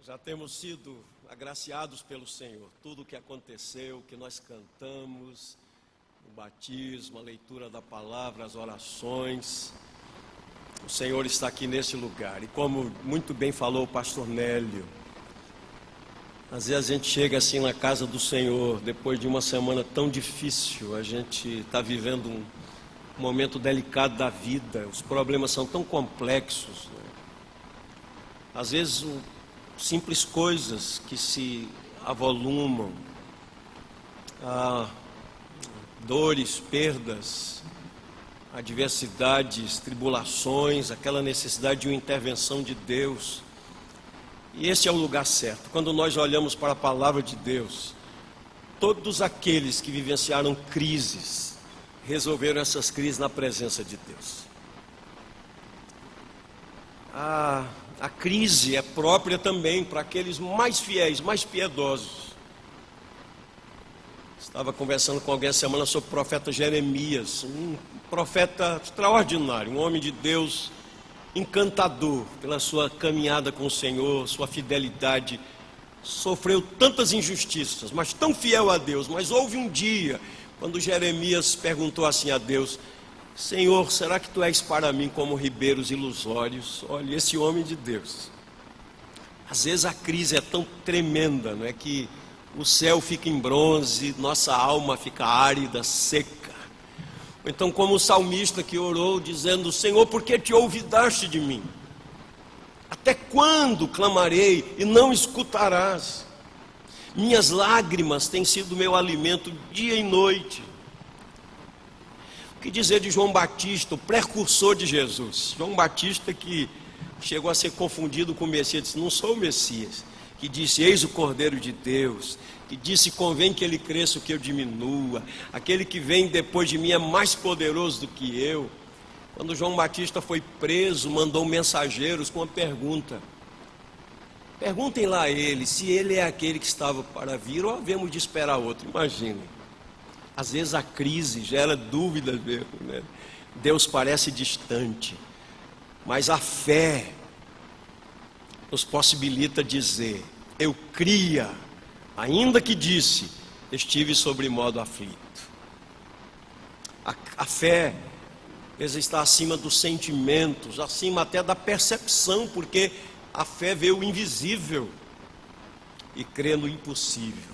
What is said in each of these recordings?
Já temos sido agraciados pelo Senhor. Tudo o que aconteceu, o que nós cantamos, o batismo, a leitura da palavra, as orações, o Senhor está aqui nesse lugar. E como muito bem falou o pastor Nélio, às vezes a gente chega assim na casa do Senhor, depois de uma semana tão difícil, a gente está vivendo um momento delicado da vida, os problemas são tão complexos, né? Às vezes simples coisas que se avolumam, dores, perdas, adversidades, tribulações, aquela necessidade de uma intervenção de Deus. E esse é o lugar certo. Quando nós olhamos para a palavra de Deus, todos aqueles que vivenciaram crises, resolveram essas crises na presença de Deus. A crise é própria também para aqueles mais fiéis, mais piedosos. Estava conversando com alguém essa semana sobre o profeta Jeremias, um profeta extraordinário, um homem de Deus encantador pela sua caminhada com o Senhor, sua fidelidade. Sofreu tantas injustiças, mas tão fiel a Deus. Mas houve um dia quando Jeremias perguntou assim a Deus: Senhor, será que tu és para mim como ribeiros ilusórios? Olha, esse homem de Deus. Às vezes a crise é tão tremenda, não é, que o céu fica em bronze, nossa alma fica árida, seca. Ou então como o salmista que orou dizendo: Senhor, por que te olvidaste de mim? Até quando clamarei e não escutarás? Minhas lágrimas têm sido meu alimento dia e noite. O que dizer de João Batista, o precursor de Jesus? João Batista, que chegou a ser confundido com o Messias, disse: não sou o Messias. Que disse: eis o Cordeiro de Deus. Que disse: convém que ele cresça, que eu diminua. Aquele que vem depois de mim é mais poderoso do que eu. Quando João Batista foi preso, mandou mensageiros com uma pergunta: perguntem lá a ele se ele é aquele que estava para vir ou havemos de esperar outro. Imaginem. Às vezes a crise gera dúvidas mesmo, né? Deus parece distante, mas a fé nos possibilita dizer: eu cria, ainda que disse, estive sobre modo aflito. A fé está acima dos sentimentos, acima até da percepção, porque a fé vê o invisível e crê no impossível.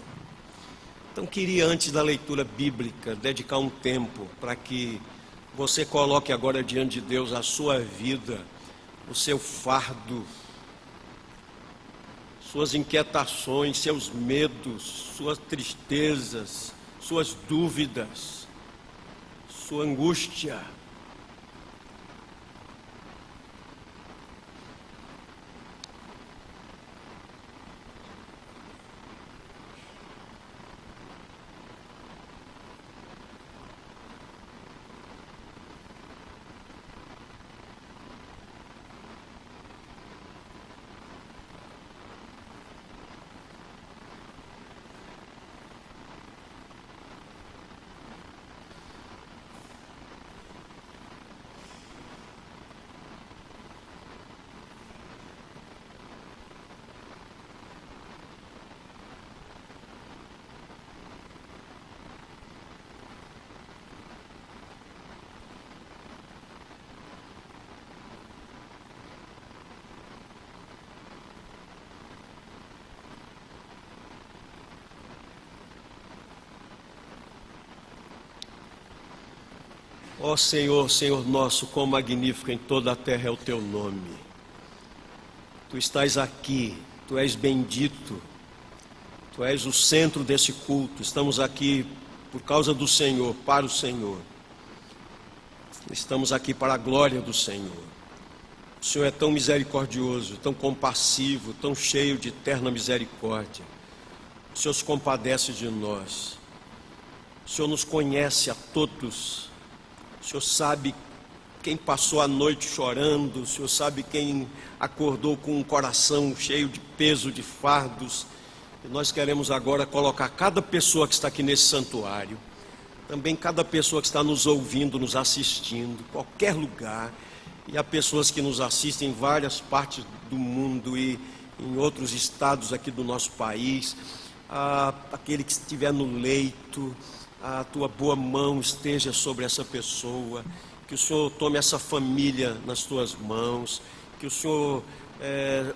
Então queria, antes da leitura bíblica, dedicar um tempo para que você coloque agora diante de Deus a sua vida, o seu fardo, suas inquietações, seus medos, suas tristezas, suas dúvidas, sua angústia. Ó Senhor, Senhor nosso, quão magnífico em toda a terra é o teu nome. Tu estás aqui, tu és bendito, tu és o centro desse culto. Estamos aqui por causa do Senhor, para o Senhor. Estamos aqui para a glória do Senhor. O Senhor é tão misericordioso, tão compassivo, tão cheio de eterna misericórdia. O Senhor se compadece de nós. O Senhor nos conhece a todos. O Senhor sabe quem passou a noite chorando, o Senhor sabe quem acordou com um coração cheio de peso, de fardos. E nós queremos agora colocar cada pessoa que está aqui nesse santuário, também cada pessoa que está nos ouvindo, nos assistindo, qualquer lugar, e há pessoas que nos assistem em várias partes do mundo e em outros estados aqui do nosso país, aquele que estiver no leito, a tua boa mão esteja sobre essa pessoa, que o Senhor tome essa família nas tuas mãos, que o Senhor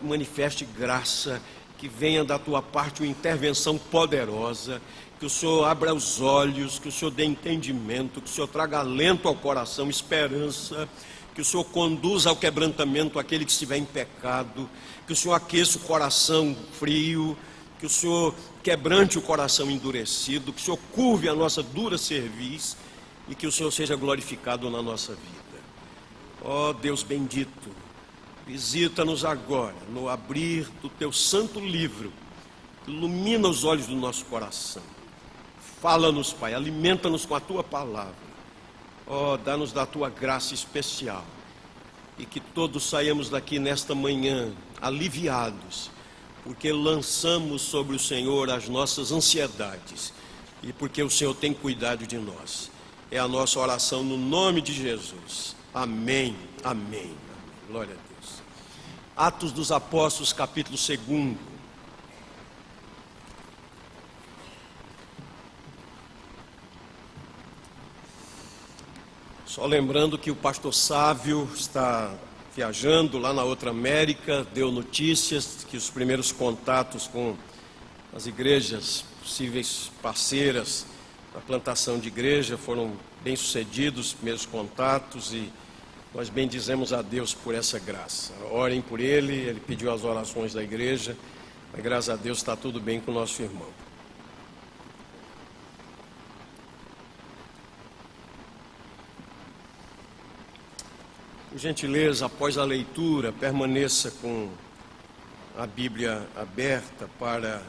manifeste graça, que venha da tua parte uma intervenção poderosa, que o Senhor abra os olhos, que o Senhor dê entendimento, que o Senhor traga alento ao coração, esperança, que o Senhor conduza ao quebrantamento aquele que estiver em pecado, que o Senhor aqueça o coração frio, que o Senhor quebrante o coração endurecido, que o Senhor curve a nossa dura cerviz e que o Senhor seja glorificado na nossa vida. Ó Deus bendito, visita-nos agora no abrir do teu santo livro, ilumina os olhos do nosso coração. Fala-nos, Pai, alimenta-nos com a tua palavra. Ó, dá-nos da tua graça especial e que todos saiamos daqui nesta manhã aliviados, porque lançamos sobre o Senhor as nossas ansiedades e porque o Senhor tem cuidado de nós. É a nossa oração no nome de Jesus. Amém, amém, amém. Glória a Deus. Atos dos Apóstolos, capítulo 2. Só lembrando que o pastor Sávio está viajando lá na outra América, deu notícias que os primeiros contatos com as igrejas, possíveis parceiras na plantação de igreja, foram bem sucedidos, os primeiros contatos, e nós bendizemos a Deus por essa graça. Orem por ele pediu as orações da igreja, mas graças a Deus está tudo bem com o nosso irmão. Por gentileza, após a leitura, permaneça com a Bíblia aberta para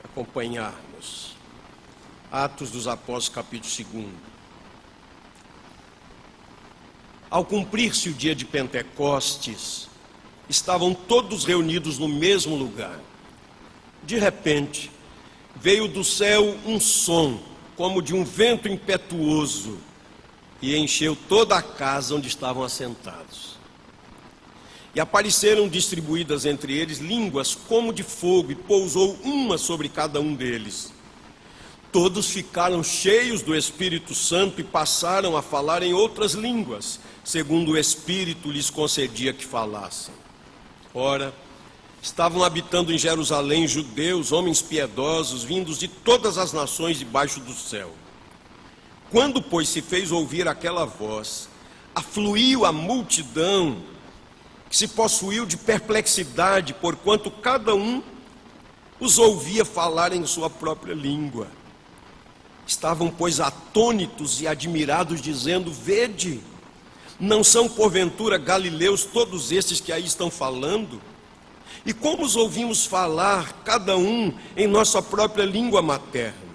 acompanharmos. Atos dos Apóstolos, capítulo 2. Ao cumprir-se o dia de Pentecostes, estavam todos reunidos no mesmo lugar. De repente, veio do céu um som, como de um vento impetuoso, e encheu toda a casa onde estavam assentados. E apareceram distribuídas entre eles línguas como de fogo, e pousou uma sobre cada um deles. Todos ficaram cheios do Espírito Santo e passaram a falar em outras línguas, segundo o Espírito lhes concedia que falassem. Ora, estavam habitando em Jerusalém judeus, homens piedosos, vindos de todas as nações debaixo do céu. Quando, pois, se fez ouvir aquela voz, afluiu a multidão, que se possuiu de perplexidade, porquanto cada um os ouvia falar em sua própria língua. Estavam, pois, atônitos e admirados, dizendo: vede, não são porventura galileus todos estes que aí estão falando? E como os ouvimos falar, cada um em nossa própria língua materna?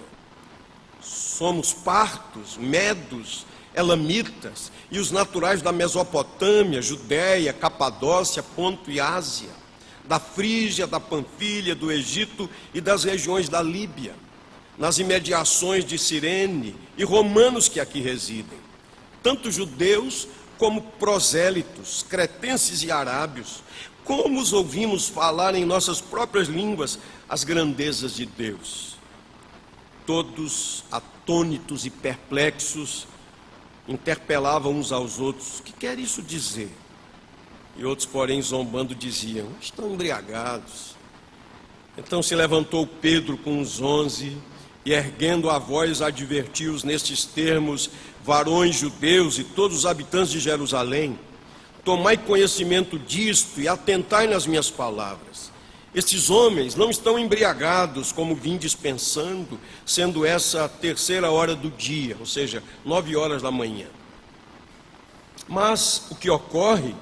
Somos partos, medos, elamitas e os naturais da Mesopotâmia, Judéia, Capadócia, Ponto e Ásia, da Frígia, da Panfilha, do Egito e das regiões da Líbia, nas imediações de Cirene, e romanos que aqui residem, tanto judeus como prosélitos, cretenses e arábios. Como os ouvimos falar em nossas próprias línguas as grandezas de Deus? Todos atônitos e perplexos interpelavam uns aos outros: o que quer isso dizer? E outros, porém, zombando, diziam: estão embriagados. Então se levantou Pedro com os 11 e, erguendo a voz, advertiu-os nestes termos: varões judeus e todos os habitantes de Jerusalém, tomai conhecimento disto e atentai nas minhas palavras. Estes homens não estão embriagados, como vindes pensando, sendo essa a 3ª hora do dia, ou seja, 9 horas da manhã. Mas o que ocorre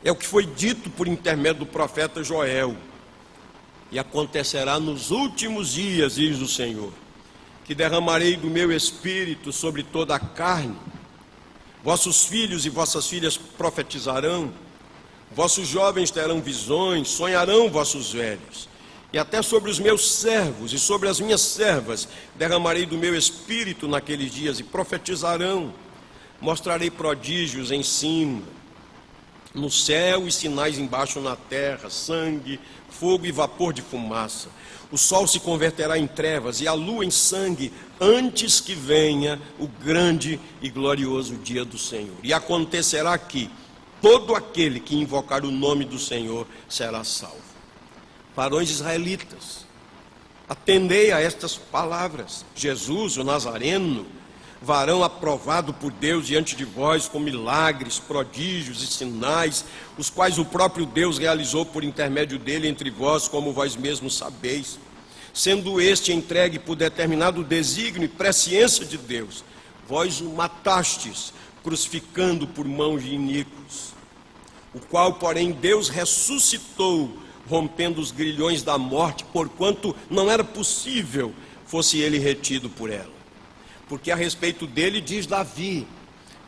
é o que foi dito por intermédio do profeta Joel: e acontecerá nos últimos dias, diz o Senhor, que derramarei do meu espírito sobre toda a carne. Vossos filhos e vossas filhas profetizarão, vossos jovens terão visões, sonharão vossos velhos. E até sobre os meus servos e sobre as minhas servas derramarei do meu espírito naqueles dias, e profetizarão. Mostrarei prodígios em cima no céu e sinais embaixo na terra, sangue, fogo e vapor de fumaça. O sol se converterá em trevas e a lua em sangue, antes que venha o grande e glorioso dia do Senhor. E acontecerá que todo aquele que invocar o nome do Senhor será salvo. Varões israelitas, atendei a estas palavras. Jesus, o Nazareno, varão aprovado por Deus diante de vós com milagres, prodígios e sinais, os quais o próprio Deus realizou por intermédio dele entre vós, como vós mesmos sabeis. Sendo este entregue por determinado desígnio e presciência de Deus, vós o matastes, crucificando por mãos de iníquos, o qual, porém, Deus ressuscitou, rompendo os grilhões da morte, porquanto não era possível fosse ele retido por ela. Porque a respeito dele diz Davi: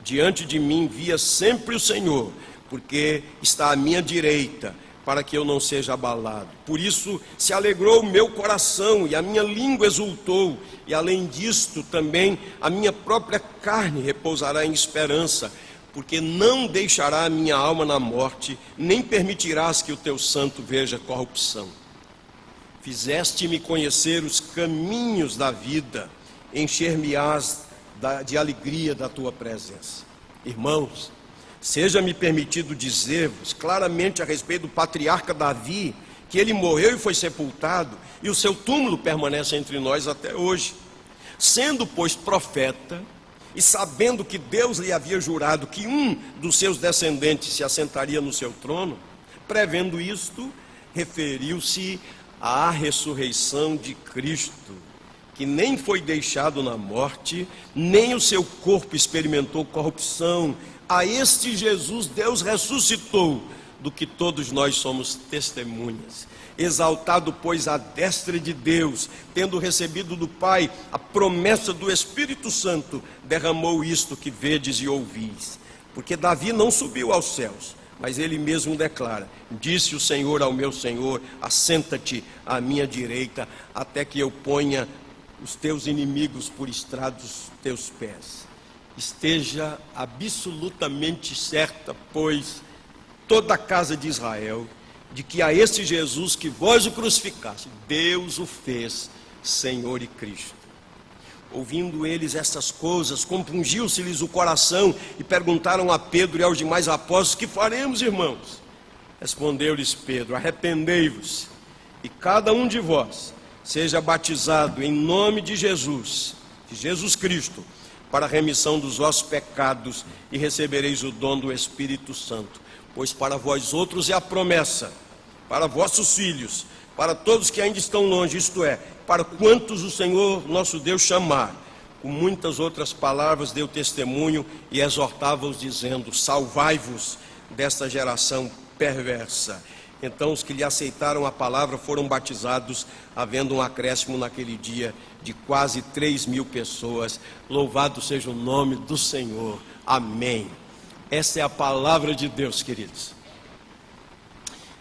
diante de mim via sempre o Senhor, porque está à minha direita, para que eu não seja abalado. Por isso se alegrou o meu coração e a minha língua exultou, e além disto também a minha própria carne repousará em esperança, porque não deixará a minha alma na morte, nem permitirás que o teu santo veja corrupção. Fizeste-me conhecer os caminhos da vida, encher-me-ás de alegria da tua presença. Irmãos, seja-me permitido dizer-vos claramente a respeito do patriarca Davi, que ele morreu e foi sepultado, e o seu túmulo permanece entre nós até hoje. Sendo, pois, profeta, e sabendo que Deus lhe havia jurado que um dos seus descendentes se assentaria no seu trono, prevendo isto, referiu-se à ressurreição de Cristo, que nem foi deixado na morte, nem o seu corpo experimentou corrupção. A este Jesus Deus ressuscitou, do que todos nós somos testemunhas. Exaltado, pois, à destra de Deus, tendo recebido do Pai a promessa do Espírito Santo, derramou isto que vedes e ouvis. Porque Davi não subiu aos céus, mas ele mesmo declara: disse o Senhor ao meu Senhor, assenta-te à minha direita, até que eu ponha os teus inimigos por estrado dos teus pés. Esteja absolutamente certa, pois, toda a casa de Israel, de que a esse Jesus que vós o crucificaste, Deus o fez Senhor e Cristo. Ouvindo eles essas coisas, compungiu-se-lhes o coração e perguntaram a Pedro e aos demais apóstolos: que faremos, irmãos? Respondeu-lhes Pedro: arrependei-vos e cada um de vós seja batizado em nome de Jesus Cristo, para a remissão dos vossos pecados, e recebereis o dom do Espírito Santo. Pois para vós outros é a promessa, para vossos filhos, para todos que ainda estão longe, isto é, para quantos o Senhor nosso Deus chamar. Com muitas outras palavras deu testemunho e exortava-os, dizendo: salvai-vos desta geração perversa. Então os que lhe aceitaram a palavra foram batizados, havendo um acréscimo naquele dia de quase 3.000 pessoas. Louvado seja o nome do Senhor. Amém. Essa é a palavra de Deus, queridos.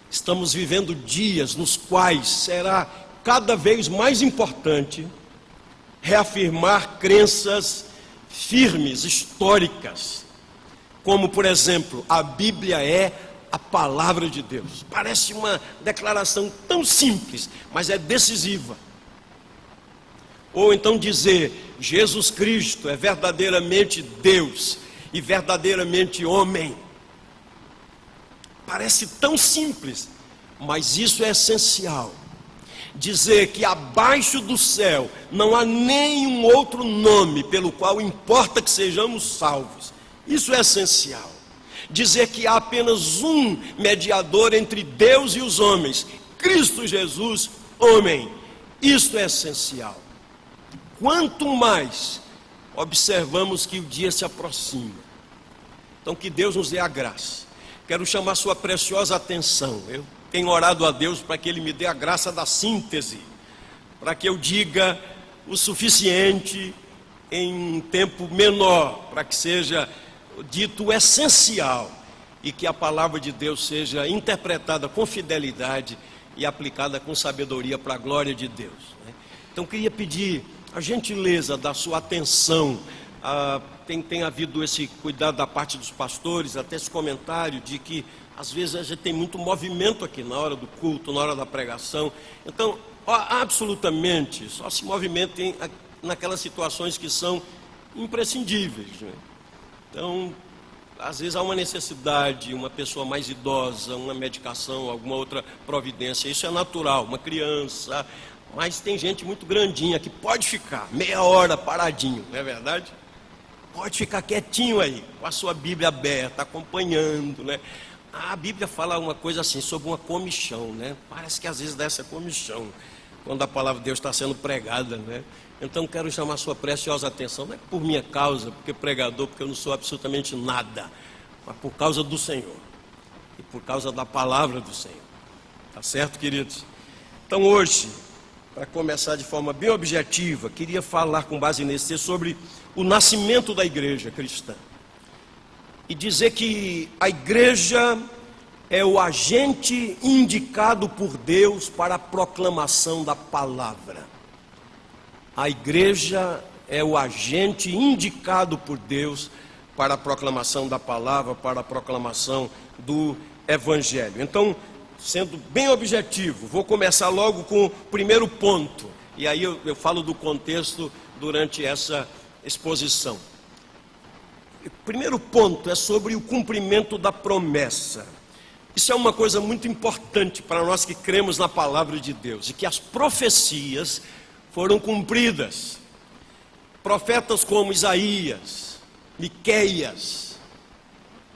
Estamos vivendo dias nos quais será cada vez mais importante reafirmar crenças firmes, históricas, como, por exemplo, a Bíblia é a palavra de Deus. Parece uma declaração tão simples, mas é decisiva. Ou então dizer: Jesus Cristo é verdadeiramente Deus e verdadeiramente homem. Parece tão simples, mas isso é essencial. Dizer que abaixo do céu não há nenhum outro nome pelo qual importa que sejamos salvos. Isso é essencial. Dizer que há apenas um mediador entre Deus e os homens, Cristo Jesus, homem. Isto é essencial. Quanto mais observamos que o dia se aproxima, então que Deus nos dê a graça. Quero chamar sua preciosa atenção. Eu tenho orado a Deus para que Ele me dê a graça da síntese, para que eu diga o suficiente em um tempo menor, para que seja dito o essencial e que a palavra de Deus seja interpretada com fidelidade e aplicada com sabedoria para a glória de Deus. Então queria pedir a gentileza da sua atenção Tem havido esse cuidado da parte dos pastores, até esse comentário de que às vezes a gente tem muito movimento aqui na hora do culto, na hora da pregação. Então, absolutamente, só se movimentem naquelas situações que são imprescindíveis, né? Então, às vezes há uma necessidade, uma pessoa mais idosa, uma medicação, alguma outra providência, isso é natural, uma criança, mas tem gente muito grandinha que pode ficar meia hora paradinho, não é verdade? Pode ficar quietinho aí, com a sua Bíblia aberta, acompanhando, né? A Bíblia fala uma coisa assim, sobre uma comichão, né? Parece que às vezes dá essa comichão, quando a palavra de Deus está sendo pregada, né? Então quero chamar a sua preciosa atenção, não é por minha causa, porque pregador, porque eu não sou absolutamente nada, mas por causa do Senhor, e por causa da palavra do Senhor, tá certo, queridos? Então hoje, para começar de forma bem objetiva, queria falar com base nesse texto sobre o nascimento da igreja cristã. E dizer que a igreja é o agente indicado por Deus para a proclamação da palavra. A igreja é o agente indicado por Deus para a proclamação da palavra, para a proclamação do evangelho. Então, sendo bem objetivo, vou começar logo com o primeiro ponto. E aí eu falo do contexto durante essa exposição. O primeiro ponto é sobre o cumprimento da promessa. Isso é uma coisa muito importante para nós que cremos na palavra de Deus, e que as profecias foram cumpridas. Profetas como Isaías, Miqueias,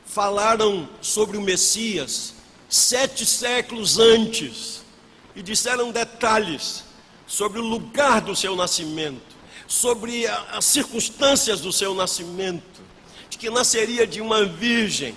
falaram sobre o Messias 7 séculos antes, e disseram detalhes sobre o lugar do seu nascimento, sobre as circunstâncias do seu nascimento, de que nasceria de uma virgem,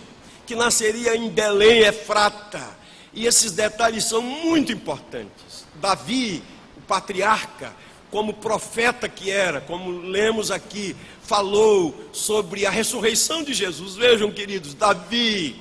que nasceria em Belém, Efrata, e esses detalhes são muito importantes. Davi, o patriarca, como profeta que era, como lemos aqui, falou sobre a ressurreição de Jesus. Vejam, queridos, Davi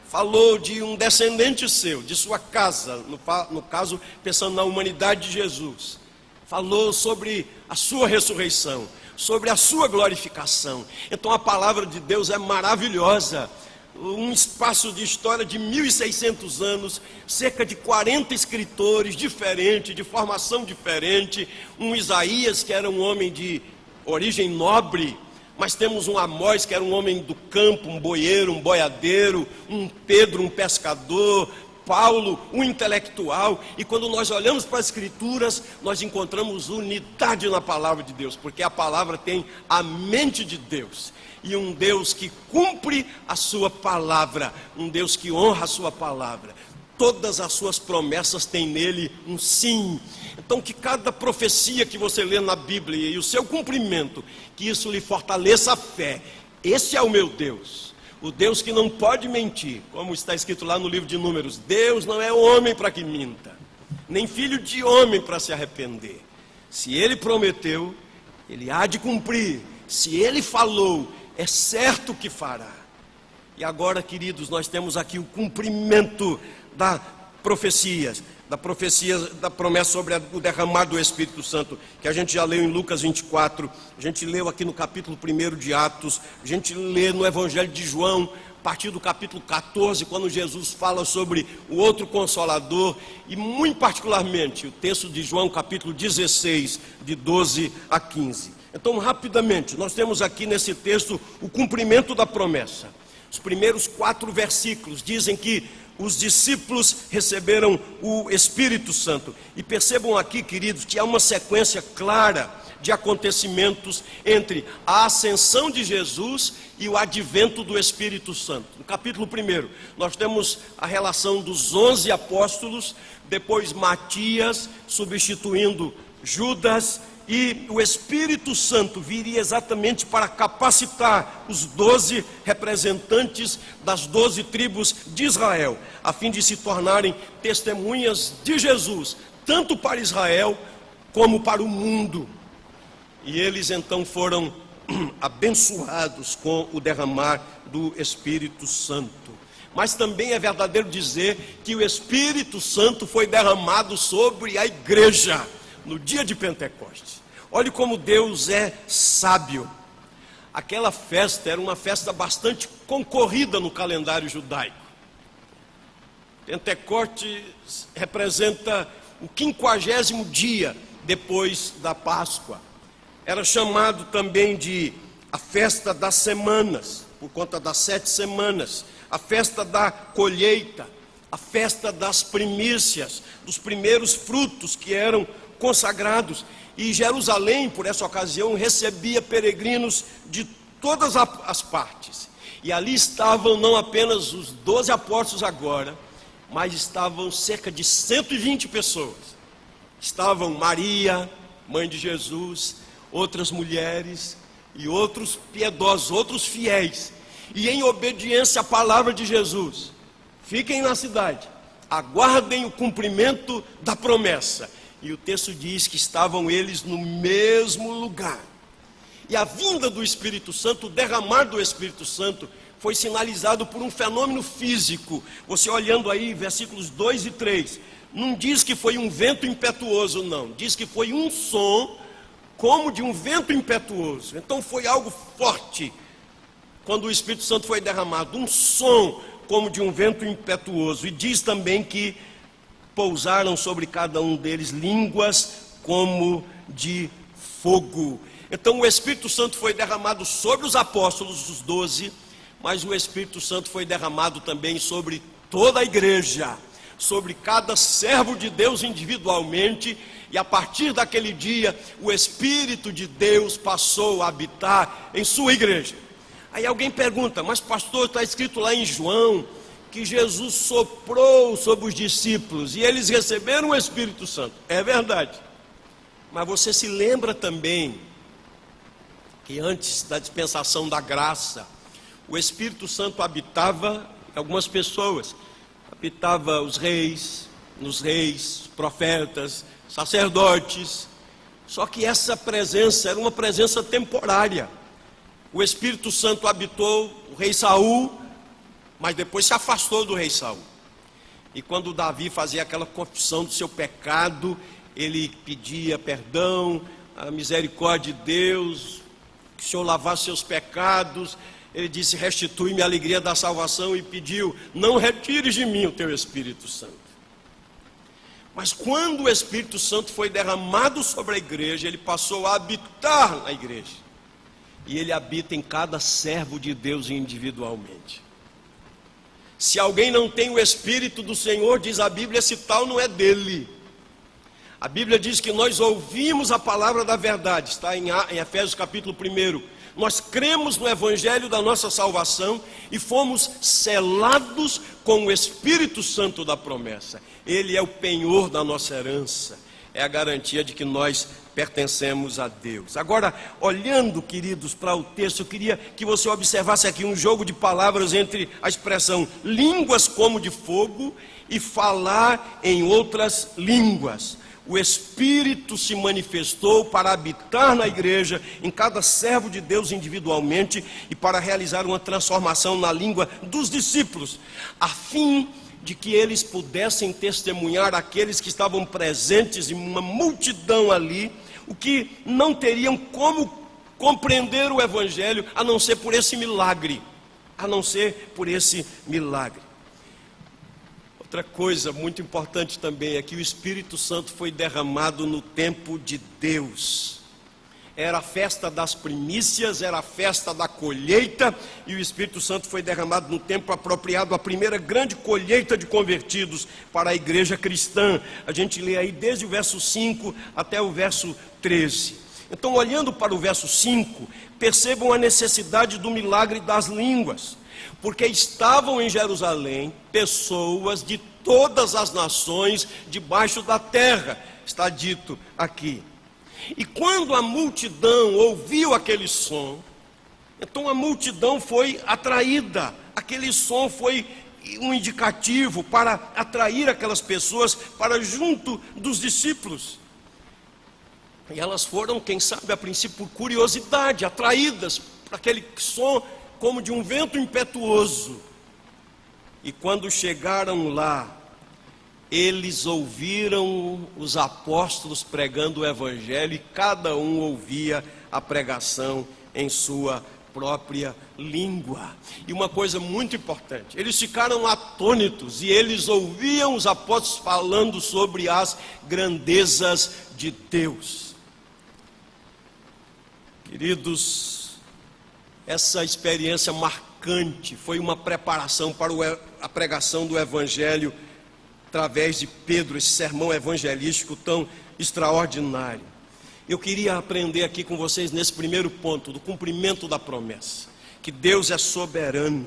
falou de um descendente seu, de sua casa, no caso, pensando na humanidade de Jesus. Falou sobre a sua ressurreição, sobre a sua glorificação. Então a palavra de Deus é maravilhosa. Um espaço de história de 1.600 anos, cerca de 40 escritores diferentes, de formação diferente. Um Isaías, que era um homem de origem nobre, mas temos um Amós, que era um homem do campo, um boieiro, um boiadeiro. Um Pedro, um pescador. Paulo, um intelectual. E quando nós olhamos para as escrituras, nós encontramos unidade na palavra de Deus, porque a palavra tem a mente de Deus, e um Deus que cumpre a sua palavra, um Deus que honra a sua palavra. Todas as suas promessas têm nele um sim. Então que cada profecia que você lê na Bíblia e o seu cumprimento, que isso lhe fortaleça a fé. Esse é o meu Deus, o Deus que não pode mentir, como está escrito lá no livro de Números. Deus não é homem para que minta, nem filho de homem para se arrepender. Se ele prometeu, ele há de cumprir. Se ele falou, é certo que fará. E agora, queridos, nós temos aqui o cumprimento da profecia da promessa sobre o derramar do Espírito Santo, que a gente já leu em Lucas 24, a gente leu aqui no capítulo 1 de Atos, a gente lê no Evangelho de João, a partir do capítulo 14, quando Jesus fala sobre o outro Consolador, e muito particularmente o texto de João, capítulo 16, de 12 a 15. Então, rapidamente, nós temos aqui nesse texto o cumprimento da promessa. Os primeiros 4 versículos dizem que os discípulos receberam o Espírito Santo. E percebam aqui, queridos, que há uma sequência clara de acontecimentos entre a ascensão de Jesus e o advento do Espírito Santo. No capítulo 1, nós temos a relação dos 11 apóstolos, depois Matias substituindo Judas, e o Espírito Santo viria exatamente para capacitar os 12 representantes das 12 tribos de Israel, a fim de se tornarem testemunhas de Jesus, tanto para Israel como para o mundo. E eles então foram abençoados com o derramar do Espírito Santo. Mas também é verdadeiro dizer que o Espírito Santo foi derramado sobre a igreja no dia de Pentecostes. Olhe como Deus é sábio. Aquela festa era uma festa bastante concorrida no calendário judaico. Pentecostes representa o 50º dia depois da Páscoa. Era chamado também de a festa das semanas, por conta das 7 semanas, a festa da colheita, a festa das primícias, dos primeiros frutos que eram consagrados. E Jerusalém, por essa ocasião, recebia peregrinos de todas as partes. E ali estavam não apenas os 12 apóstolos agora, mas estavam cerca de 120 pessoas. Estavam Maria, mãe de Jesus, outras mulheres e outros piedosos, outros fiéis. E em obediência à palavra de Jesus, fiquem na cidade, aguardem o cumprimento da promessa. E o texto diz que estavam eles no mesmo lugar. E a vinda do Espírito Santo, o derramar do Espírito Santo, foi sinalizado por um fenômeno físico. Você olhando aí, versículos 2 e 3, não diz que foi um vento impetuoso, não. Diz que foi um som como de um vento impetuoso. Então foi algo forte quando o Espírito Santo foi derramado. Um som como de um vento impetuoso. E diz também que pousaram sobre cada um deles línguas como de fogo. Então o Espírito Santo foi derramado sobre os apóstolos, os 12, mas o Espírito Santo foi derramado também sobre toda a igreja, sobre cada servo de Deus individualmente, e a partir daquele dia, o Espírito de Deus passou a habitar em sua igreja. Aí alguém pergunta, mas pastor, está escrito lá em João, que Jesus soprou sobre os discípulos, e eles receberam o Espírito Santo. É verdade, mas você se lembra também, que antes da dispensação da graça, o Espírito Santo habitava em algumas pessoas, habitava os reis, nos reis, profetas, sacerdotes, só que essa presença era uma presença temporária. O Espírito Santo habitou o rei Saul, mas depois se afastou do rei Saul. E quando Davi fazia aquela confissão do seu pecado, ele pedia perdão, a misericórdia de Deus, que o Senhor lavasse seus pecados. Ele disse, restitui-me a alegria da salvação, e pediu, não retires de mim o teu Espírito Santo. Mas quando o Espírito Santo foi derramado sobre a igreja, ele passou a habitar na igreja. E ele habita em cada servo de Deus individualmente. Se alguém não tem o Espírito do Senhor, diz a Bíblia, esse tal não é dele. A Bíblia diz que nós ouvimos a palavra da verdade, está em Efésios capítulo 1. Nós cremos no Evangelho da nossa salvação e fomos selados com o Espírito Santo da promessa. Ele é o penhor da nossa herança, é a garantia de que nós pertencemos a Deus. Agora, olhando, queridos, para o texto, eu queria que você observasse aqui um jogo de palavras entre a expressão línguas como de fogo e falar em outras línguas. O Espírito se manifestou para habitar na igreja, em cada servo de Deus individualmente, e para realizar uma transformação na língua dos discípulos, a fim de que eles pudessem testemunhar aqueles que estavam presentes em uma multidão ali, o que não teriam como compreender o Evangelho, a não ser por esse milagre, Outra coisa muito importante também é que o Espírito Santo foi derramado no tempo de Deus. Era a festa das primícias, era a festa da colheita, e o Espírito Santo foi derramado no tempo apropriado, a primeira grande colheita de convertidos para a igreja cristã. A gente lê aí desde o verso 5 até o verso 13. Então, olhando para o verso 5, percebam a necessidade do milagre das línguas, porque estavam em Jerusalém pessoas de todas as nações debaixo da terra, está dito aqui. E quando a multidão ouviu aquele som, então a multidão foi atraída. Aquele som foi um indicativo para atrair aquelas pessoas para junto dos discípulos. E elas foram, quem sabe, a princípio por curiosidade, atraídas por aquele som como de um vento impetuoso. E quando chegaram lá, eles ouviram os apóstolos pregando o Evangelho, e cada um ouvia a pregação em sua própria língua. E uma coisa muito importante, eles ficaram atônitos e eles ouviam os apóstolos falando sobre as grandezas de Deus. Queridos, essa experiência marcante foi uma preparação para a pregação do Evangelho através de Pedro, esse sermão evangelístico tão extraordinário. Eu queria aprender aqui com vocês nesse primeiro ponto, do cumprimento da promessa, que Deus é soberano,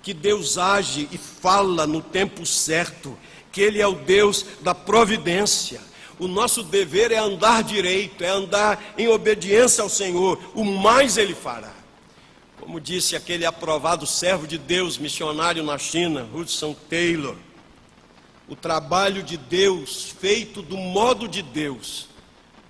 que Deus age e fala no tempo certo, que Ele é o Deus da providência. O nosso dever é andar direito, é andar em obediência ao Senhor, o mais Ele fará. Como disse aquele aprovado servo de Deus, missionário na China, Hudson Taylor, o trabalho de Deus, feito do modo de Deus,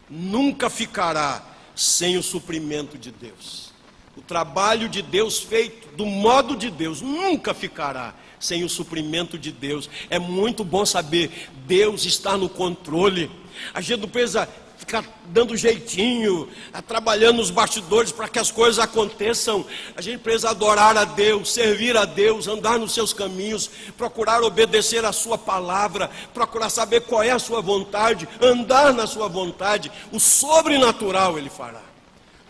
nunca ficará sem o suprimento de Deus. O trabalho de Deus feito do modo de Deus nunca ficará sem o suprimento de Deus. É muito bom saber, Deus está no controle. A gente não precisa ficar dando jeitinho, trabalhando nos bastidores para que as coisas aconteçam. A gente precisa adorar a Deus, servir a Deus, andar nos seus caminhos, procurar obedecer a sua palavra, procurar saber qual é a sua vontade, andar na sua vontade. O sobrenatural Ele fará.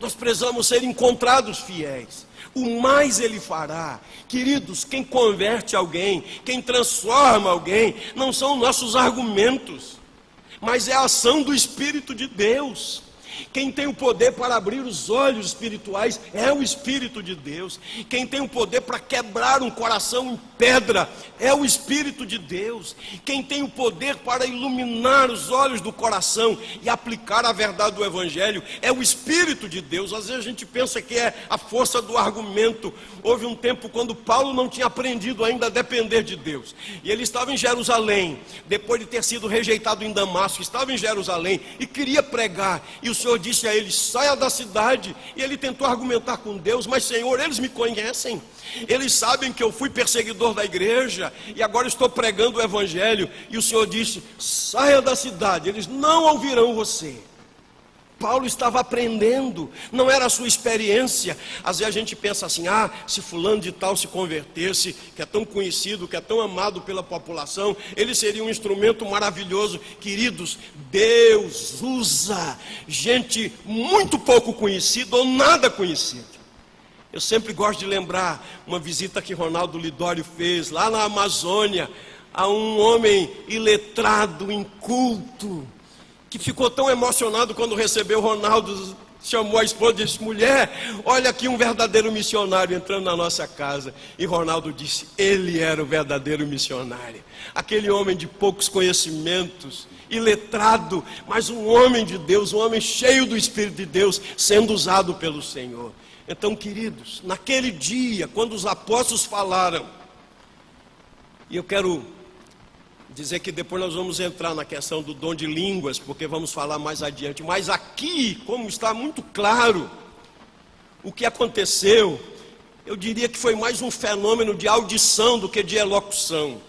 Nós precisamos ser encontrados fiéis. O mais Ele fará. Queridos, quem converte alguém, quem transforma alguém, não são nossos argumentos, mas é a ação do Espírito de Deus. Quem tem o poder para abrir os olhos espirituais é o Espírito de Deus. Quem tem o poder para quebrar um coração em pedra é o Espírito de Deus. Quem tem o poder para iluminar os olhos do coração e aplicar a verdade do Evangelho é o Espírito de Deus. Às vezes a gente pensa que é a força do argumento. Houve um tempo quando Paulo não tinha aprendido ainda a depender de Deus, e ele estava em Jerusalém, depois de ter sido rejeitado em Damasco, estava em Jerusalém e queria pregar, e o Senhor disse a ele: saia da cidade. E ele tentou argumentar com Deus: mas Senhor, eles me conhecem, eles sabem que eu fui perseguidor da igreja e agora estou pregando o Evangelho. E o Senhor disse: saia da cidade, eles não ouvirão você. Paulo estava aprendendo, não era a sua experiência. Às vezes a gente pensa assim: se fulano de tal se convertesse, que é tão conhecido, que é tão amado pela população, ele seria um instrumento maravilhoso. Queridos, Deus usa gente muito pouco conhecida ou nada conhecida. Eu sempre gosto de lembrar uma visita que Ronaldo Lidório fez lá na Amazônia, a um homem iletrado, inculto, que ficou tão emocionado quando recebeu Ronaldo, chamou a esposa e disse: mulher, olha aqui um verdadeiro missionário entrando na nossa casa. E Ronaldo disse: ele era o verdadeiro missionário, aquele homem de poucos conhecimentos, iletrado, mas um homem de Deus, um homem cheio do Espírito de Deus, sendo usado pelo Senhor. Então, queridos, naquele dia, quando os apóstolos falaram, e eu quero dizer que depois nós vamos entrar na questão do dom de línguas, porque vamos falar mais adiante, mas aqui, como está muito claro o que aconteceu, eu diria que foi mais um fenômeno de audição do que de elocução,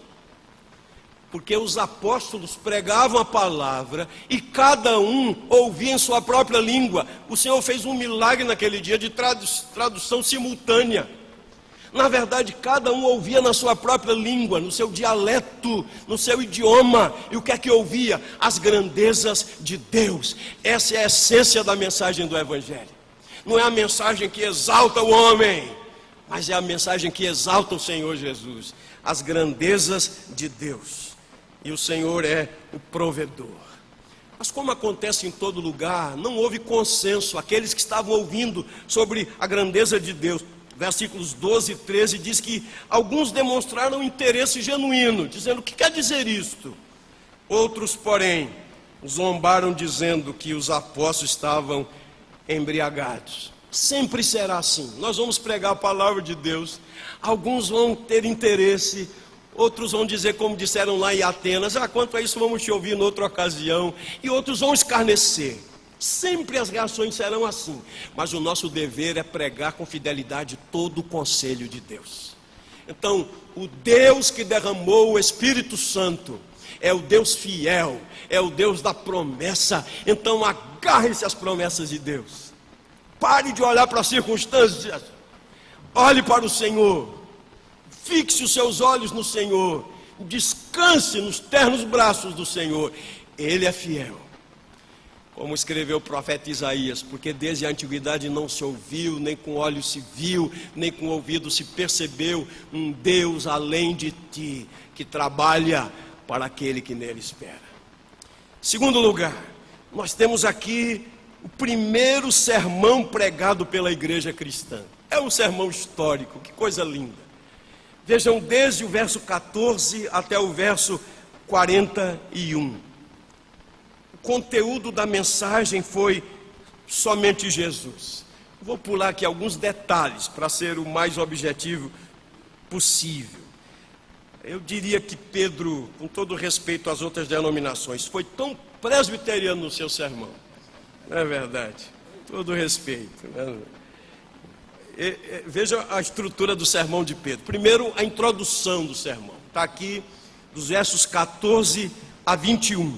porque os apóstolos pregavam a palavra e cada um ouvia em sua própria língua. O Senhor fez um milagre naquele dia de tradução simultânea. Na verdade, cada um ouvia na sua própria língua, no seu dialeto, no seu idioma. E o que é que ouvia? As grandezas de Deus. Essa é a essência da mensagem do Evangelho. Não é a mensagem que exalta o homem, mas é a mensagem que exalta o Senhor Jesus. As grandezas de Deus. E o Senhor é o provedor. Mas como acontece em todo lugar, não houve consenso. Aqueles que estavam ouvindo sobre a grandeza de Deus, versículos 12 e 13, diz que alguns demonstraram interesse genuíno, dizendo: o que quer dizer isto? Outros, porém, zombaram, dizendo que os apóstolos estavam embriagados. Sempre será assim. Nós vamos pregar a palavra de Deus, alguns vão ter interesse, outros vão dizer, como disseram lá em Atenas: quanto a isso vamos te ouvir em outra ocasião, e outros vão escarnecer. Sempre as reações serão assim, mas o nosso dever é pregar com fidelidade todo o conselho de Deus. Então, o Deus que derramou o Espírito Santo é o Deus fiel, é o Deus da promessa. Então agarre-se às promessas de Deus. Pare de olhar para as circunstâncias, Olhe para o Senhor, fixe os seus olhos no Senhor, descanse nos ternos braços do Senhor. Ele é fiel. Como escreveu o profeta Isaías, porque desde a antiguidade não se ouviu, nem com olhos se viu, nem com ouvido se percebeu um Deus além de ti, que trabalha para aquele que nele espera. Segundo lugar, nós temos aqui o primeiro sermão pregado pela igreja cristã. É um sermão histórico, que coisa linda. Vejam, desde o verso 14 até o verso 41. O conteúdo da mensagem foi somente Jesus. Vou pular aqui alguns detalhes para ser o mais objetivo possível. Eu diria que Pedro, com todo respeito às outras denominações, foi tão presbiteriano no seu sermão. Não é verdade? Todo respeito. Né? Veja a estrutura do sermão de Pedro. Primeiro, a introdução do sermão. Está aqui dos versos 14 a 21.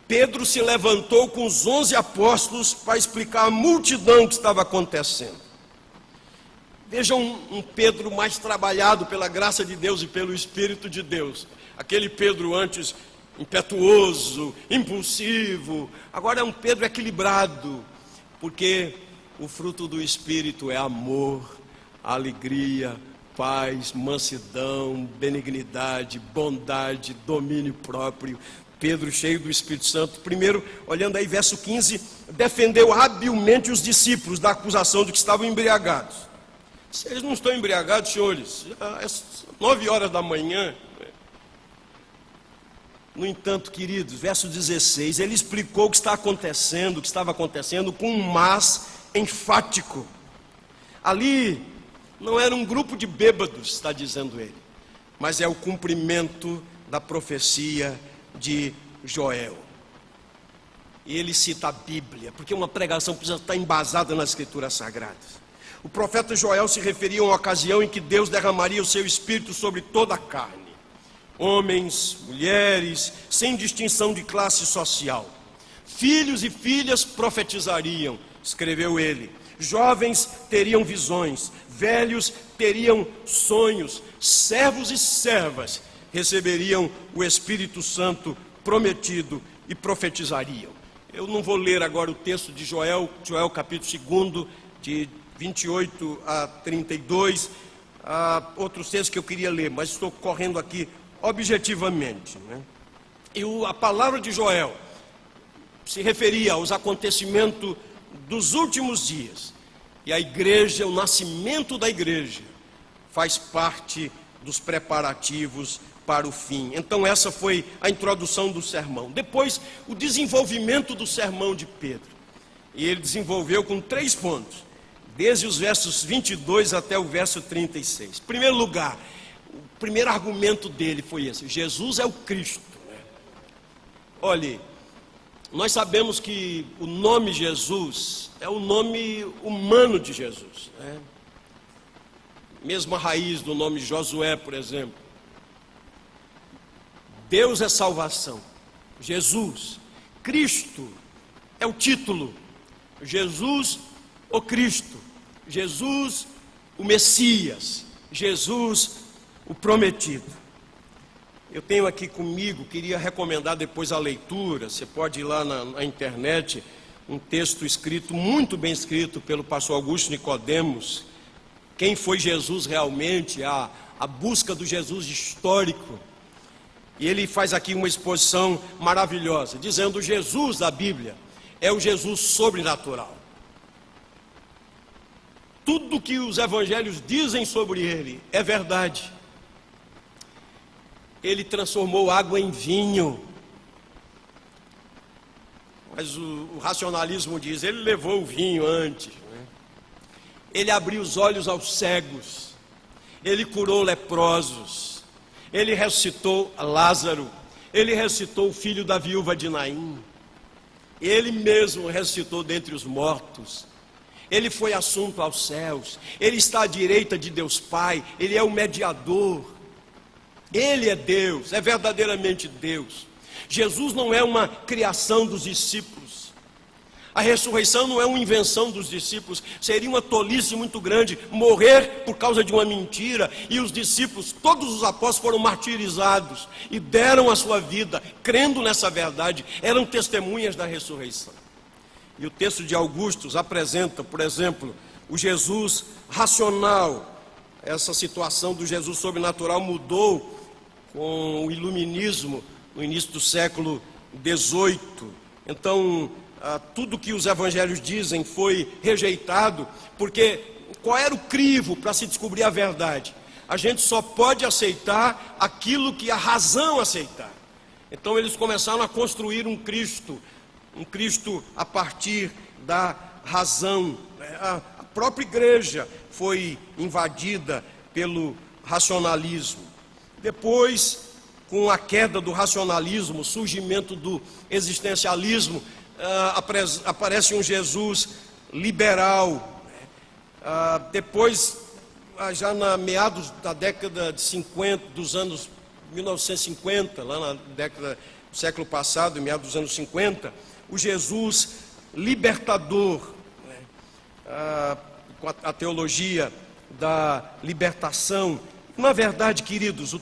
Pedro se levantou com os 11 apóstolos para explicar a multidão que estava acontecendo. Vejam um Pedro mais trabalhado pela graça de Deus e pelo Espírito de Deus. Aquele Pedro antes impetuoso, impulsivo. Agora é um Pedro equilibrado, porque o fruto do Espírito é amor, alegria, paz, mansidão, benignidade, bondade, domínio próprio. Pedro, cheio do Espírito Santo, primeiro, olhando aí verso 15, defendeu habilmente os discípulos da acusação de que estavam embriagados. Se eles não estão embriagados, senhores, já é 9 horas da manhã. No entanto, queridos, verso 16, ele explicou o que está acontecendo, o que estava acontecendo, com um mas enfático. Ali não era um grupo de bêbados, está dizendo ele, mas é o cumprimento da profecia de Joel. E ele cita a Bíblia, porque uma pregação precisa estar embasada nas Escrituras Sagradas. O profeta Joel se referia a uma ocasião em que Deus derramaria o seu Espírito sobre toda a carne. Homens, mulheres, sem distinção de classe social. Filhos e filhas profetizariam, escreveu ele. Jovens teriam visões, velhos teriam sonhos, servos e servas receberiam o Espírito Santo prometido e profetizariam. Eu não vou ler agora o texto de Joel capítulo 2, de 28 a 32, outros textos que eu queria ler, mas estou correndo aqui objetivamente. Né? E a palavra de Joel se referia aos acontecimentos dos últimos dias. E a igreja, o nascimento da igreja, faz parte dos preparativos para o fim. Então essa foi a introdução do sermão. Depois, o desenvolvimento do sermão de Pedro. E ele desenvolveu com 3 pontos, desde os versos 22 até o verso 36. Em primeiro lugar, o primeiro argumento dele foi esse: Jesus é o Cristo. Olhe, nós sabemos que o nome Jesus é o nome humano de Jesus, né? Mesma raiz do nome Josué, por exemplo. Deus é salvação, Jesus, Cristo é o título, Jesus o Cristo, Jesus o Messias, Jesus o prometido. Eu tenho aqui comigo, queria recomendar depois a leitura, você pode ir lá na internet, um texto escrito, muito bem escrito pelo pastor Augusto Nicodemos, quem foi Jesus realmente, a busca do Jesus histórico. E ele faz aqui uma exposição maravilhosa, dizendo: o Jesus da Bíblia é o Jesus sobrenatural. Tudo que os evangelhos dizem sobre ele é verdade. Ele transformou água em vinho. Mas o racionalismo diz, ele levou o vinho antes, né? Ele abriu os olhos aos cegos, ele curou leprosos, ele ressuscitou Lázaro, ele ressuscitou o filho da viúva de Naim, ele mesmo ressuscitou dentre os mortos, ele foi assunto aos céus, ele está à direita de Deus Pai, ele é o mediador, ele é Deus, é verdadeiramente Deus. Jesus não é uma criação dos discípulos. A ressurreição não é uma invenção dos discípulos. Seria uma tolice muito grande morrer por causa de uma mentira. E os discípulos, todos os apóstolos foram martirizados e deram a sua vida, crendo nessa verdade. Eram testemunhas da ressurreição. E o texto de Augustus apresenta, por exemplo, o Jesus racional. Essa situação do Jesus sobrenatural mudou com o iluminismo no início do século XVIII. Então, tudo que os evangelhos dizem foi rejeitado, porque qual era o crivo para se descobrir a verdade? A gente só pode aceitar aquilo que a razão aceitar. Então eles começaram a construir um Cristo a partir da razão. A própria igreja foi invadida pelo racionalismo. Depois, com a queda do racionalismo, o surgimento do existencialismo, aparece um Jesus liberal. Depois, já na meados da década de 50, dos anos 1950, lá na década do século passado, meados dos anos 50, o Jesus libertador, com a teologia da libertação. Na verdade, queridos, o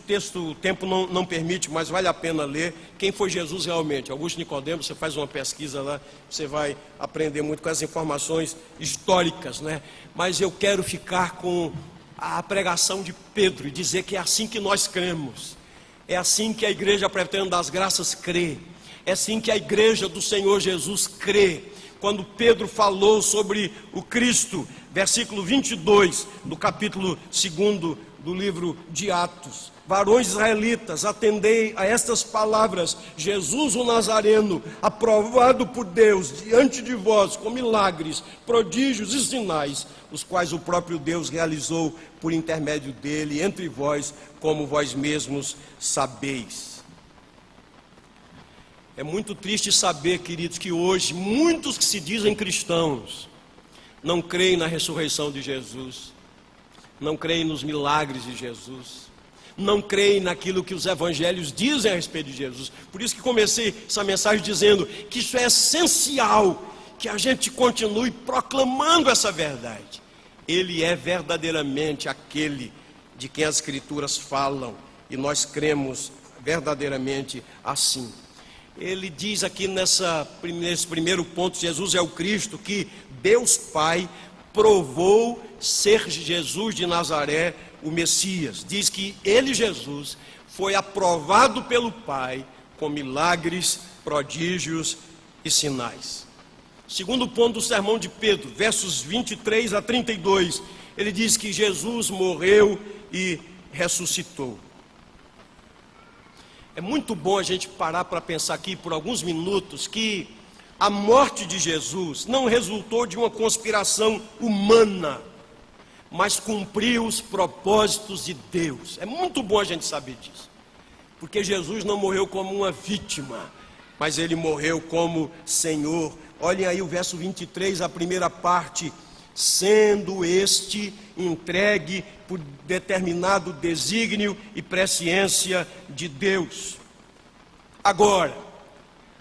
tempo não permite, mas vale a pena ler quem foi Jesus realmente. Augusto Nicodemo, você faz uma pesquisa lá, você vai aprender muito com as informações históricas, né? Mas eu quero ficar com a pregação de Pedro e dizer que é assim que nós cremos. É assim que a igreja Presbiteriana das Graças crê. É assim que a igreja do Senhor Jesus crê. Quando Pedro falou sobre o Cristo, versículo 22 do capítulo 2 do livro de Atos: varões israelitas, atendei a estas palavras: Jesus o Nazareno, aprovado por Deus diante de vós com milagres, prodígios e sinais, os quais o próprio Deus realizou por intermédio dele entre vós, como vós mesmos sabeis. É muito triste saber, queridos, que hoje muitos que se dizem cristãos não creem na ressurreição de Jesus, não creem nos milagres de Jesus, não creem naquilo que os evangelhos dizem a respeito de Jesus. Por isso que comecei essa mensagem dizendo que isso é essencial, que a gente continue proclamando essa verdade. Ele é verdadeiramente aquele de quem as Escrituras falam, e nós cremos verdadeiramente assim. Ele diz aqui nesse primeiro ponto: Jesus é o Cristo que Deus Pai provou ser Jesus de Nazaré, o Messias. Diz que ele, Jesus, foi aprovado pelo Pai com milagres, prodígios e sinais. Segundo ponto do sermão de Pedro, versos 23 a 32, ele diz que Jesus morreu e ressuscitou. É muito bom a gente parar para pensar aqui por alguns minutos que a morte de Jesus não resultou de uma conspiração humana, mas cumpriu os propósitos de Deus. É muito bom a gente saber disso, porque Jesus não morreu como uma vítima, mas ele morreu como Senhor. Olhem aí o verso 23, a primeira parte: sendo este entregue por determinado desígnio e presciência de Deus. Agora,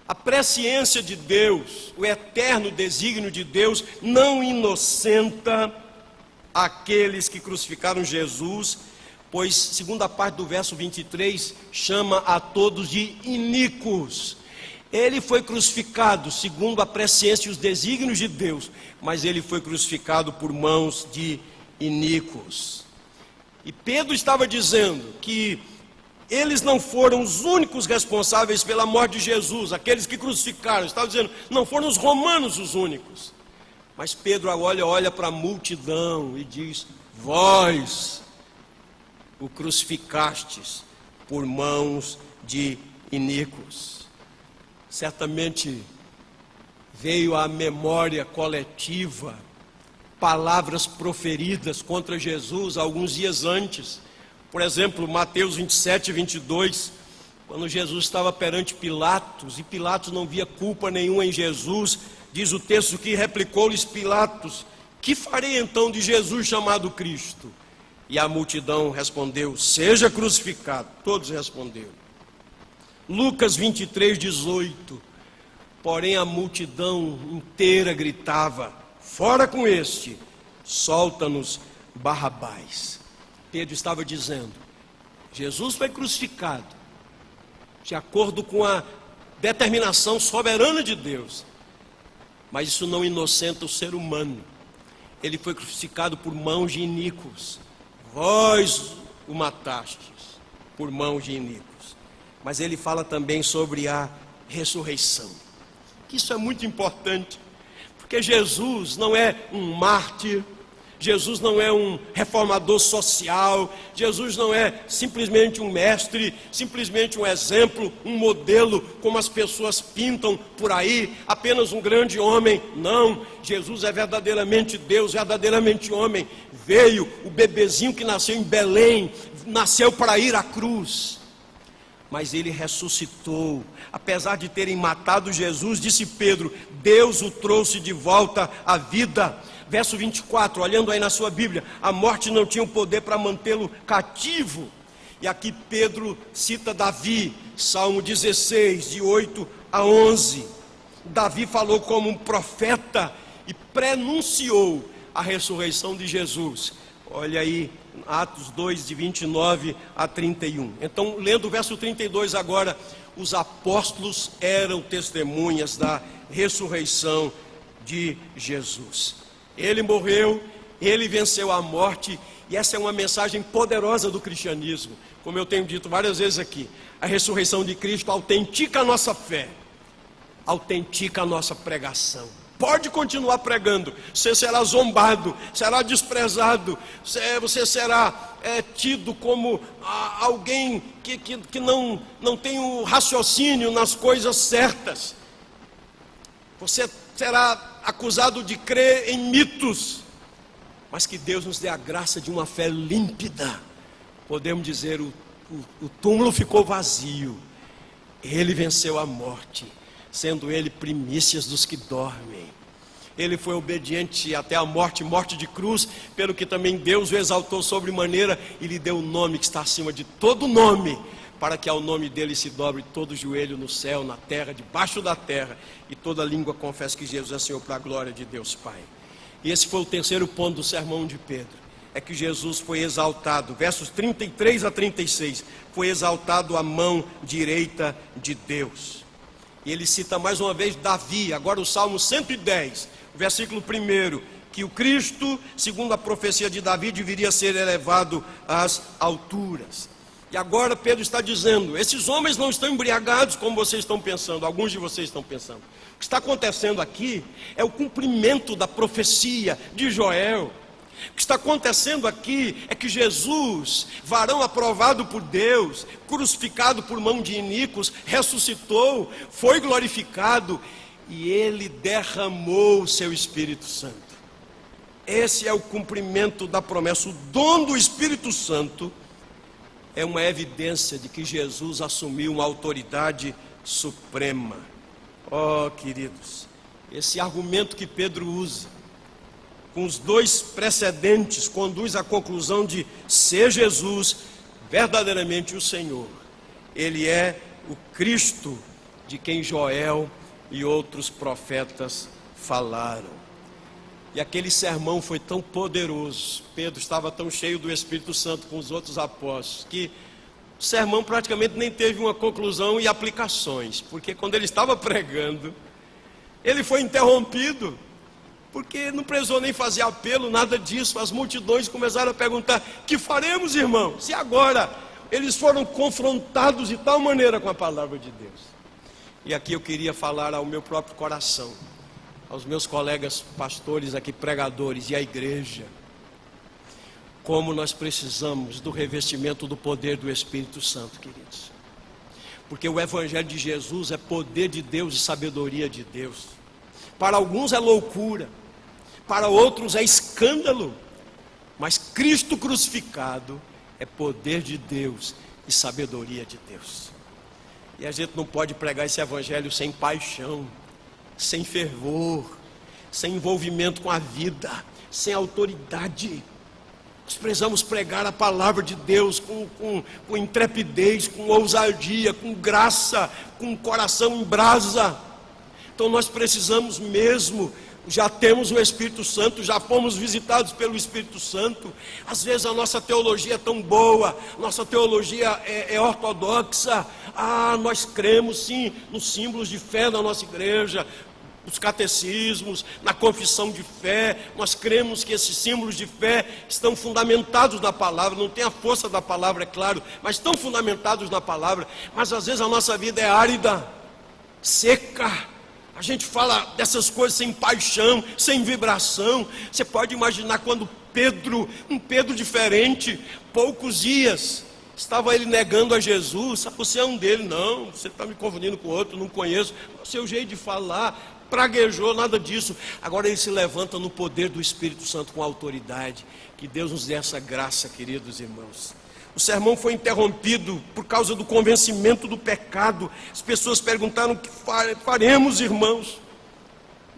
a presciência de Deus, o eterno desígnio de Deus, não inocenta aqueles que crucificaram Jesus, pois, segunda parte do verso 23, chama a todos de iníquos. Ele foi crucificado segundo a presciência e os desígnios de Deus, mas ele foi crucificado por mãos de iníquos. E Pedro estava dizendo que eles não foram os únicos responsáveis pela morte de Jesus, aqueles que crucificaram. Estava dizendo, não foram os romanos os únicos. Mas Pedro olha para a multidão e diz: vós o crucificastes por mãos de iníquos. Certamente veio à memória coletiva palavras proferidas contra Jesus alguns dias antes. Por exemplo, Mateus 27, 22, quando Jesus estava perante Pilatos, e Pilatos não via culpa nenhuma em Jesus, diz o texto que replicou-lhes Pilatos: que farei então de Jesus chamado Cristo? E a multidão respondeu: seja crucificado. Todos responderam. Lucas 23, 18, Porém a multidão inteira gritava: fora com este, solta-nos Barrabás. Pedro estava dizendo: Jesus foi crucificado de acordo com a determinação soberana de Deus, mas isso não inocenta o ser humano. Ele foi crucificado por mãos de iníquos. Vós o matastes por mãos de iníquos. Mas ele fala também sobre a ressurreição. Isso é muito importante, porque Jesus não é um mártir, Jesus não é um reformador social, Jesus não é simplesmente um mestre, simplesmente um exemplo, um modelo, como as pessoas pintam por aí, apenas um grande homem. Não, Jesus é verdadeiramente Deus, verdadeiramente homem. Veio, o bebezinho que nasceu em Belém, nasceu para ir à cruz, mas ele ressuscitou. Apesar de terem matado Jesus, disse Pedro, Deus o trouxe de volta à vida. Verso 24, olhando aí na sua Bíblia, a morte não tinha o poder para mantê-lo cativo. E aqui Pedro cita Davi, Salmo 16, de 8 a 11. Davi falou como um profeta e prenunciou a ressurreição de Jesus. Olha aí, Atos 2, de 29 a 31. Então, lendo o verso 32 agora, os apóstolos eram testemunhas da ressurreição de Jesus. Ele morreu, ele venceu a morte, e essa é uma mensagem poderosa do cristianismo. Como eu tenho dito várias vezes aqui, a ressurreição de Cristo autentica a nossa fé, autentica a nossa pregação. Pode continuar pregando, você será zombado, será desprezado, você será tido como alguém que não tem o raciocínio nas coisas certas. Você será acusado de crer em mitos, mas que Deus nos dê a graça de uma fé límpida. Podemos dizer, o túmulo ficou vazio, ele venceu a morte, sendo ele primícias dos que dormem. Ele foi obediente até a morte, morte de cruz, pelo que também Deus o exaltou sobremaneira e lhe deu o nome que está acima de todo nome, para que ao nome dele se dobre todo joelho no céu, na terra, debaixo da terra, e toda língua confesse que Jesus é Senhor, para a glória de Deus Pai. E esse foi o terceiro ponto do sermão de Pedro, é que Jesus foi exaltado, versos 33 a 36, foi exaltado à mão direita de Deus. E ele cita mais uma vez Davi, agora o Salmo 110, versículo 1, que o Cristo, segundo a profecia de Davi, deveria ser elevado às alturas. E agora Pedro está dizendo, esses homens não estão embriagados como vocês estão pensando, alguns de vocês estão pensando. O que está acontecendo aqui é o cumprimento da profecia de Joel. O que está acontecendo aqui é que Jesus, varão aprovado por Deus, crucificado por mão de iníquos, ressuscitou, foi glorificado e ele derramou o seu Espírito Santo. Esse é o cumprimento da promessa. O dom do Espírito Santo é uma evidência de que Jesus assumiu uma autoridade suprema. Oh, queridos, esse argumento que Pedro usa, com os dois precedentes, conduz à conclusão de ser Jesus verdadeiramente o Senhor. Ele é o Cristo de quem Joel e outros profetas falaram. E aquele sermão foi tão poderoso, Pedro estava tão cheio do Espírito Santo com os outros apóstolos, que o sermão praticamente nem teve uma conclusão e aplicações, porque quando ele estava pregando, ele foi interrompido, porque não precisou nem fazer apelo, nada disso. As multidões começaram a perguntar, que faremos, irmãos? E agora? Eles foram confrontados de tal maneira com a palavra de Deus. E aqui eu queria falar ao meu próprio coração, aos meus colegas pastores aqui, pregadores e à igreja, como nós precisamos do revestimento do poder do Espírito Santo, queridos. Porque o Evangelho de Jesus é poder de Deus e sabedoria de Deus. Para alguns é loucura, para outros é escândalo, mas Cristo crucificado é poder de Deus e sabedoria de Deus. E a gente não pode pregar esse Evangelho sem paixão, sem fervor, sem envolvimento com a vida, sem autoridade. Nós precisamos pregar a palavra de Deus com intrepidez, com ousadia, com graça, com o coração em brasa, Então nós precisamos mesmo, já temos o Espírito Santo, já fomos visitados pelo Espírito Santo. Às vezes a nossa teologia é tão boa, nossa teologia é ortodoxa. Nós cremos sim nos símbolos de fé da nossa igreja, os catecismos, na confissão de fé. Nós cremos que esses símbolos de fé estão fundamentados na palavra, não tem a força da palavra, é claro, mas estão fundamentados na palavra. Mas às vezes a nossa vida é árida, seca. A gente fala dessas coisas sem paixão, sem vibração. Você pode imaginar quando Pedro, um Pedro diferente, poucos dias, estava ele negando a Jesus. Você é um dele? Não, você está me confundindo com outro, não conheço. O seu jeito de falar, praguejou, nada disso. Agora ele se levanta no poder do Espírito Santo com autoridade. Que Deus nos dê essa graça, queridos irmãos. O sermão foi interrompido por causa do convencimento do pecado. As pessoas perguntaram: o que faremos, irmãos?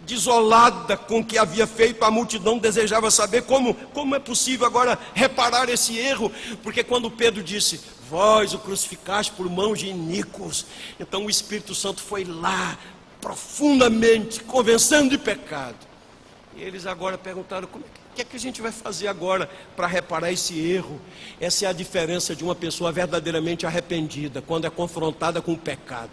Desolada com o que havia feito, a multidão desejava saber como é possível agora reparar esse erro. Porque quando Pedro disse: vós o crucificaste por mãos de iníquos, então o Espírito Santo foi lá, profundamente, convencendo de pecado. E eles agora perguntaram: o que é que a gente vai fazer agora para reparar esse erro? Essa é a diferença de uma pessoa verdadeiramente arrependida, quando é confrontada com o pecado.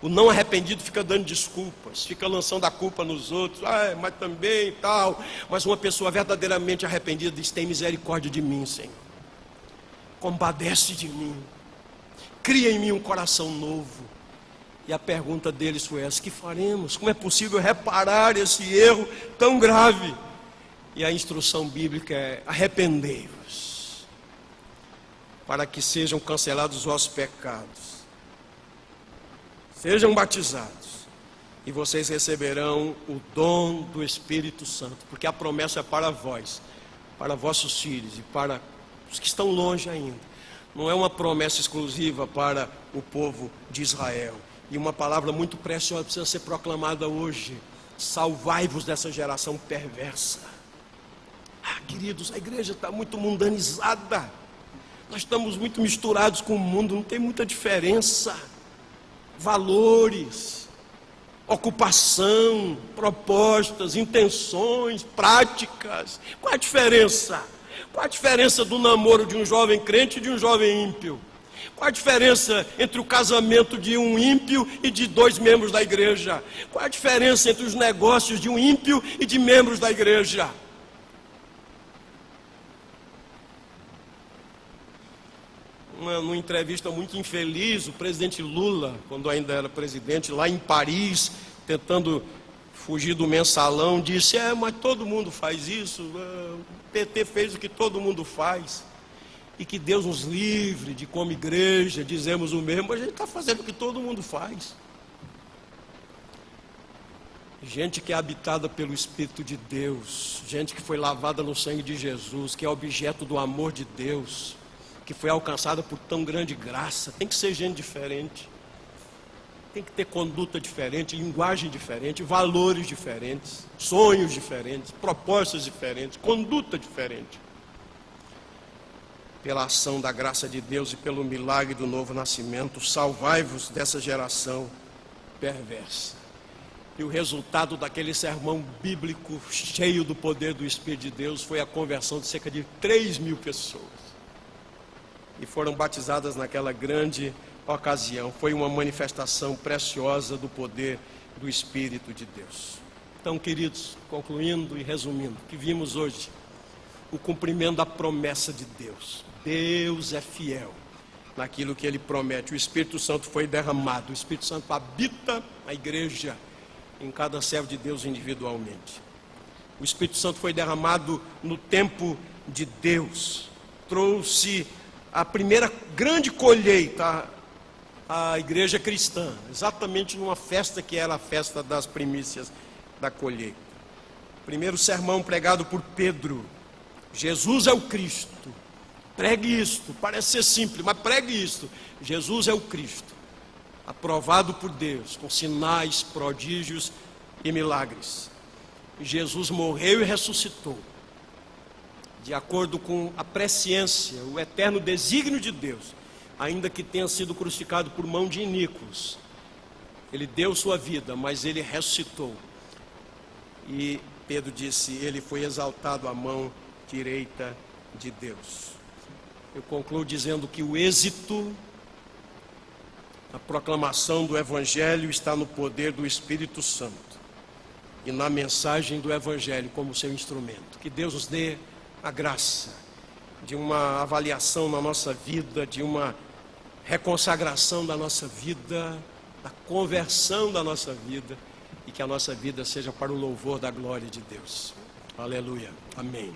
O não arrependido fica dando desculpas, fica lançando a culpa nos outros, mas também e tal. Mas uma pessoa verdadeiramente arrependida diz: tem misericórdia de mim, Senhor, compadece de mim, cria em mim um coração novo. E a pergunta deles foi essa: que faremos? Como é possível reparar esse erro tão grave? E a instrução bíblica é: arrependei-vos, para que sejam cancelados os vossos pecados, sejam batizados, e vocês receberão o dom do Espírito Santo, porque a promessa é para vós, para vossos filhos e para os que estão longe ainda. Não é uma promessa exclusiva para o povo de Israel. E uma palavra muito preciosa precisa ser proclamada hoje: salvai-vos dessa geração perversa. Queridos, a igreja está muito mundanizada. Nós estamos muito misturados com o mundo, não tem muita diferença. Valores, ocupação, propostas, intenções, práticas. Qual a diferença? Qual a diferença do namoro de um jovem crente e de um jovem ímpio? Qual a diferença entre o casamento de um ímpio e de 2 membros da igreja? Qual a diferença entre os negócios de um ímpio e de membros da igreja? Numa entrevista muito infeliz, o presidente Lula, quando ainda era presidente, lá em Paris, tentando fugir do mensalão, disse: mas todo mundo faz isso, o PT fez o que todo mundo faz. E que Deus nos livre de, como igreja, dizemos o mesmo, mas a gente está fazendo o que todo mundo faz. Gente que é habitada pelo Espírito de Deus, gente que foi lavada no sangue de Jesus, que é objeto do amor de Deus, que foi alcançada por tão grande graça, tem que ser gente diferente, tem que ter conduta diferente, linguagem diferente, valores diferentes, sonhos diferentes, propostas diferentes, conduta diferente. Pela ação da graça de Deus e pelo milagre do novo nascimento, salvai-vos dessa geração perversa. E o resultado daquele sermão bíblico cheio do poder do Espírito de Deus foi a conversão de cerca de 3.000 pessoas. E foram batizadas naquela grande ocasião. Foi uma manifestação preciosa do poder do Espírito de Deus. Então, queridos, concluindo e resumindo, o que vimos hoje: o cumprimento da promessa de Deus. Deus é fiel naquilo que Ele promete. O Espírito Santo foi derramado. O Espírito Santo habita a igreja, em cada servo de Deus individualmente. O Espírito Santo foi derramado no tempo de Deus. Trouxe a primeira grande colheita à igreja cristã, exatamente numa festa que era a festa das primícias da colheita. Primeiro sermão pregado por Pedro: Jesus é o Cristo. Pregue isto, parece ser simples, mas pregue isto: Jesus é o Cristo, aprovado por Deus, com sinais, prodígios e milagres. Jesus morreu e ressuscitou, de acordo com a presciência, o eterno desígnio de Deus, ainda que tenha sido crucificado por mão de iníquos. Ele deu sua vida, mas ele ressuscitou. E Pedro disse, ele foi exaltado à mão direita de Deus. Eu concluo dizendo que o êxito, a proclamação do Evangelho está no poder do Espírito Santo e na mensagem do Evangelho como seu instrumento. Que Deus nos dê a graça de uma avaliação na nossa vida, de uma reconsagração da nossa vida, da conversão da nossa vida, e que a nossa vida seja para o louvor da glória de Deus. Aleluia. Amém.